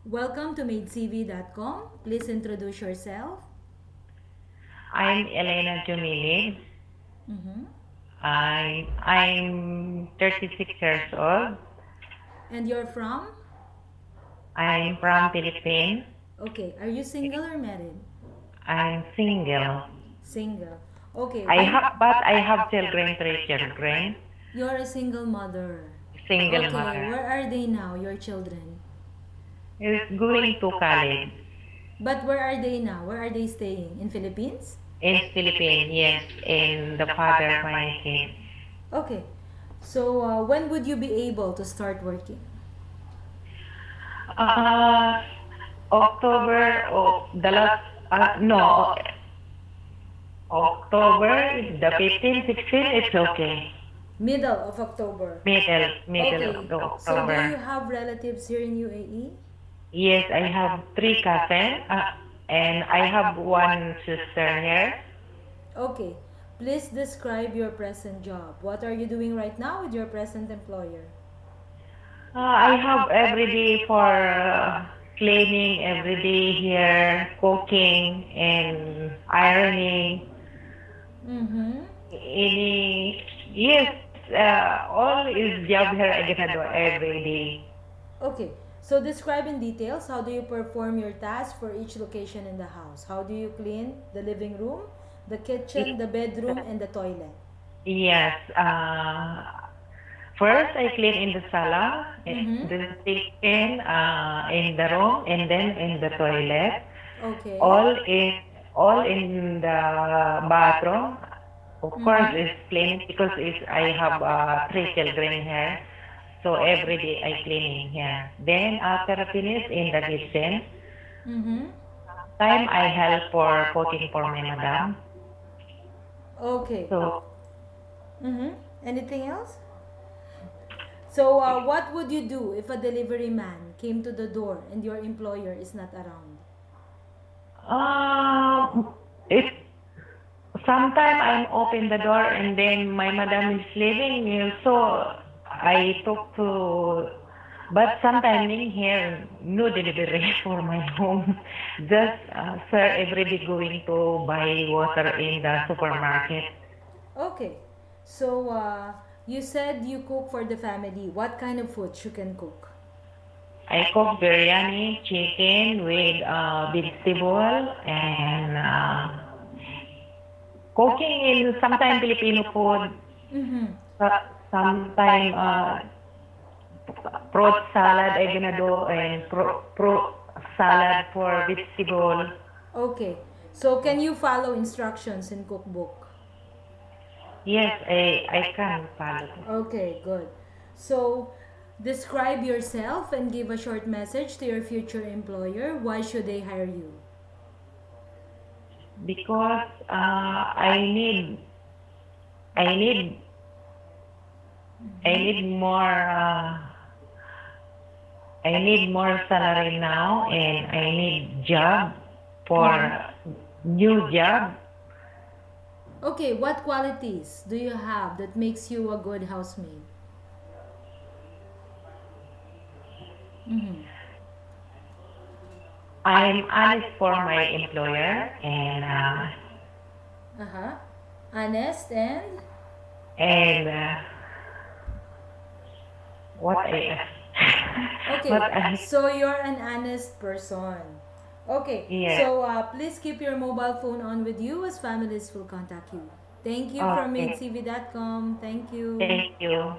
Welcome to MaidCV.com. Please introduce yourself. I'm Elena Jumilid. Mm-hmm. I'm 36 years old. And you're from? I'm from Philippines. Okay. Are you single or married? I'm single. Single. Okay. But I have children, 3 children. You're a single mother. Single Okay. mother. Where are they now, your children? Is going to college But where are they now? Where are they staying? In Philippines? in Philippines, yes, and the father of my kids. Okay. So when would you be able to start working? October, the last, no, October, the 15, 16, it's okay. Middle of October. Middle Okay. of the So do October. you have relatives here in UAE? Yes, I have 3 cousins, and I have one sister here. Okay. Please describe your present job. What are you doing right now with your present employer? I have every day for cleaning, every day here, cooking and ironing. Mm-hmm. Yes, all is job here I gonna do every day. Okay. So describe in details how do you perform your tasks for each location in the house? How do you clean the living room, the kitchen, the bedroom, and the toilet? Yes, first I clean in the sala, Mm-hmm. the kitchen, in the room, and then in the toilet. Okay. All in the bathroom. Of course, Mm-hmm. it's clean because I have 3 children here. So every day I clean in here. Then after finish in the kitchen, Mm-hmm. time I help for cooking for my madam. Okay. So Mm-hmm. Anything else? So what would you do if a delivery man came to the door and your employer is not around? if sometime I'm open the door and then my madam is leaving, so I talk to. But sometime in here, no delivery for my home. Just sir, every day going to buy water in the supermarket. Okay. So you said you cook for the family. What kind of food you can cook? I cook biryani, chicken with vegetable and cooking in sometime Filipino food, Mm-hmm. sometime fruit salad I gonna do and fruit salad for vegetable. Okay. So can you follow instructions in cookbook? Yes, I can follow. Okay, good. So describe yourself and give a short message to your future employer. Why should they hire you? Because I need I need more salary now and I need job for new job. Okay, what qualities do you have that makes you a good housemaid? Mm-hmm. I'm honest for my employer Uh-huh. Honest and and what I okay. what I So you're an honest person. Okay. yeah. So please keep your mobile phone on with you as families will contact you. Thank you from Okay. MaidCV.com. Thank you. Thank you.